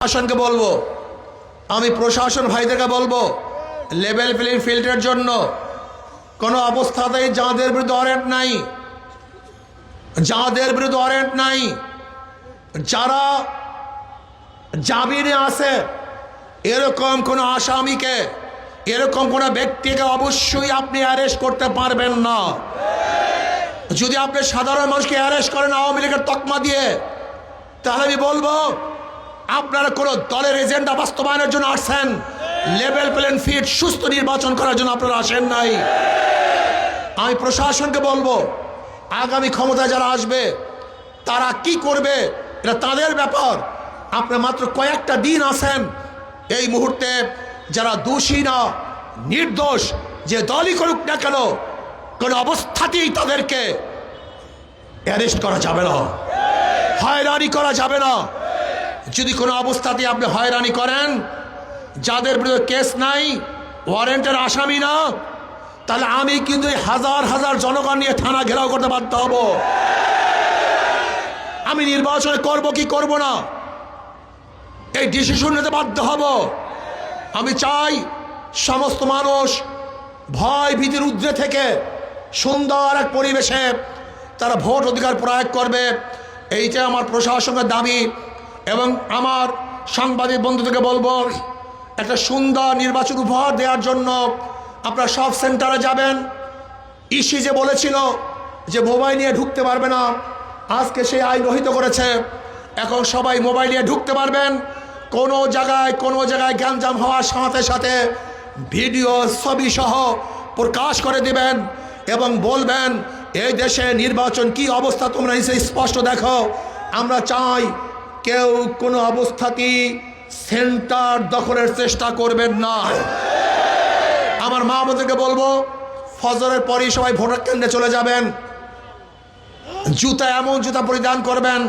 প্রশাসনকে বলবো, আমি প্রশাসন ভাইদেরকে বলবো, লেভেল প্লেইং ফিল্ডের জন্য কোনো অবস্থাতেই যাদের বিরুদ্ধে ওয়ারেন্ট নাই, যারা জামিনে আছে এরকম কোনো আসামিকে, এরকম কোনো ব্যক্তিকে অবশ্যই আপনি অ্যারেস্ট করতে পারবেন না। যদি আপনি সাধারণ মানুষকে অ্যারেস্ট করেন আওয়ামী লীগের তকমা দিয়ে, তাহলে আমি বলবো আপনারা কোনো দলের এজেন্ডা বাস্তবায়নের জন্য আসছেন, লেভেল প্লেইং ফিল্ড সুস্থ নির্বাচন করার জন্য আপনারা আসেন নাই। আমি প্রশাসনকে বলবো, আগামী ক্ষমতায় যারা আসবে তারা কি করবে এটা তাদের ব্যাপার। আপনারা মাত্র কয়েকটা দিন আছেন, এই মুহূর্তে যারা দোষী না নির্দোষ যে দলই করুক না কেন, কোনো অবস্থাতেই তাদেরকে অ্যারেস্ট করা যাবে না, হয়রানি করা যাবে না। যদি কোনো অবস্থাতে আপনি হয়রানি করেন, যাদের বিরুদ্ধে কেস নাই, ওয়ারেন্টের আসামি না, তাহলে আমি কিন্তু হাজার হাজার জনগণ নিয়ে থানা ঘেরাও করতে বাধ্য হব। আমি নির্বাচনে করব কি করব না এই ডিসিশন নিতে বাধ্য হব। আমি চাই সমস্ত মানুষ ভয় ভীতির ঊর্ধ্বে থেকে সুন্দর এক পরিবেশে তারা ভোট অধিকার প্রয়োগ করবে, এইটা আমার প্রশাসনের দাবি। এবং আমার সাংবাদিক বন্ধুদেরকে বলবো, একটা সুন্দর নির্বাচন উপহার দেওয়ার জন্য আপনারা সব সেন্টারে যাবেন। ইসি যে বলেছিল যে মোবাইল নিয়ে ঢুকতে পারবে না, আজকে সেই আইন রহিত করেছে। এখন সবাই মোবাইল নিয়ে ঢুকতে পারবেন। কোনো জায়গায় গ্যাঞ্জাম হওয়ার সাথে সাথে ভিডিও ছবি সহ প্রকাশ করে দিবেন এবং বলবেন এই দেশে নির্বাচন কি অবস্থা তোমরা স্পষ্ট দেখো। আমরা চাই কেউ কোনো অবস্থাতেই সেন্টার দখলের চেষ্টা করবেন না। আমার মা বোনদেরকে বলবো, ফজরের পরই সবাই ভোটার কেন্দ্রে চলে যাবেন। জুতা এমন জুতা পরিধান করবেন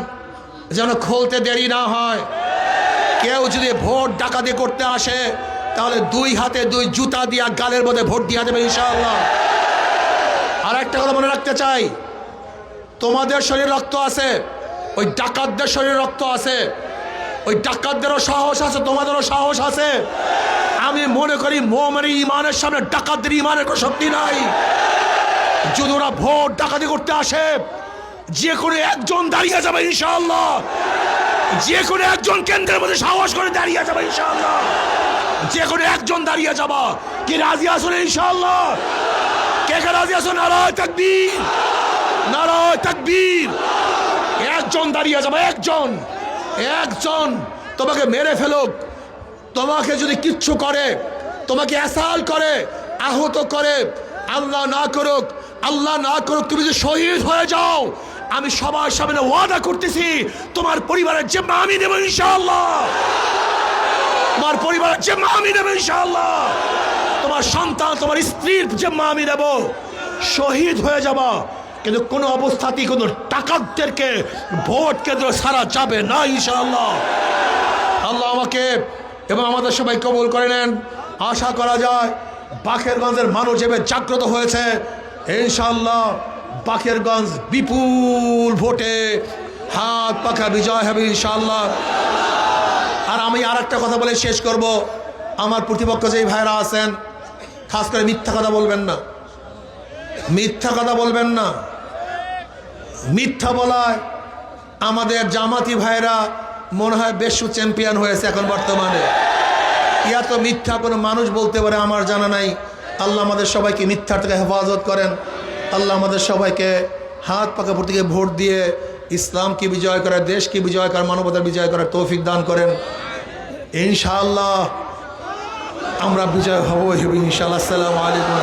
যেন খুলতে দেরি না হয়। কেউ যদি ভোট ডাকাতি করতে আসে তাহলে দুই হাতে দুই জুতা দিয়া গালের মধ্যে ভোট দিয়ে দেবে ইনশাআল্লাহ। আর একটা কথা মনে রাখতে চাই, তোমাদের শরীরে রক্ত আছে, ওই ডাকাতদের শরীরে রক্ত আছে, ওই ডাকাতদেরও সাহস আছে, তোমাদেরও সাহস আছে। আমি মনে করি মুমিনের ইমানের সামনে ডাকাতদের ইমানের কোনো শক্তি নাই। যদি ওরা ভোট ডাকাতি করতে আসে, যে কোনো একজন দাঁড়িয়ে যাবে ইনশাআল্লাহ, যে কোনো একজন কেন্দ্রের মধ্যে সাহস করে দাঁড়িয়ে যাবে ইনশাআল্লাহ, যে কোনো একজন দাঁড়িয়ে যাবা। কি রাজি আসুন ইনশাআল্লাহ? কে কে রাজি আসুন? নারায়ে তাকবীর, নারায়ে তাকবীর। একজন দাঁড়িয়ে যাবে, একজন তোমাকে মেরে ফেলুক, তোমাকে যদি কিচ্ছু করে, তোমাকে অ্যাসাল করে, আহত করে, আল্লাহ না করুক তুমি যদি শহীদ হয়ে যাও, আমি সবার সামনে ওয়াদা করতেছি তোমার পরিবারের জিম্মা আমি নেব ইনশাআল্লাহ। তোমার পরিবারের জিম্মা আমি নেব ইনশাআল্লাহ। তোমার সন্তান, তোমার স্ত্রীর জিম্মা আমি নেব। শহীদ হয়ে যাবা, কিন্তু কোনো অবস্থাতেই কোনো ডাকাতদেরকে ভোট কেন্দ্র ছাড়া যাবে না ইনশাআল্লাহ। আল্লাহ আমাকে এবং আমাদের সবাই কবুল করে নেন। আশা করা যায় বাকেরগঞ্জের মানুষ এবার জাগ্রত হয়েছে, ইনশাআল্লাহ বাকেরগঞ্জ বিপুল ভোটে হাত পাখা বিজয় হবে ইনশাআল্লাহ। আর আমি আর একটা কথা বলে শেষ করব, আমার প্রতিপক্ষ যেই ভাইরা আছেন, খাস করে মিথ্যা কথা বলবেন না, মিথ্যা বলায় আমাদের জামাতি ভাইরা মনে হয় বিশ্ব চ্যাম্পিয়ন হয়েছে এখন বর্তমানে। ইয়া তো মিথ্যা কোনো মানুষ বলতে পারে আমার জানা নাই। আল্লাহ আমাদের সবাইকে মিথ্যার থেকে হেফাজত করেন। আল্লাহ আমাদের সবাইকে হাত পাকা প্রতীকে ভোট দিয়ে ইসলামকে বিজয় করার, দেশকে বিজয় করার, মানবতার বিজয় করার তৌফিক দান করেন। ইনশাআল্লাহ আমরা বিজয় হব ইনশাআল্লাহ। আসসালামু আলাইকুম।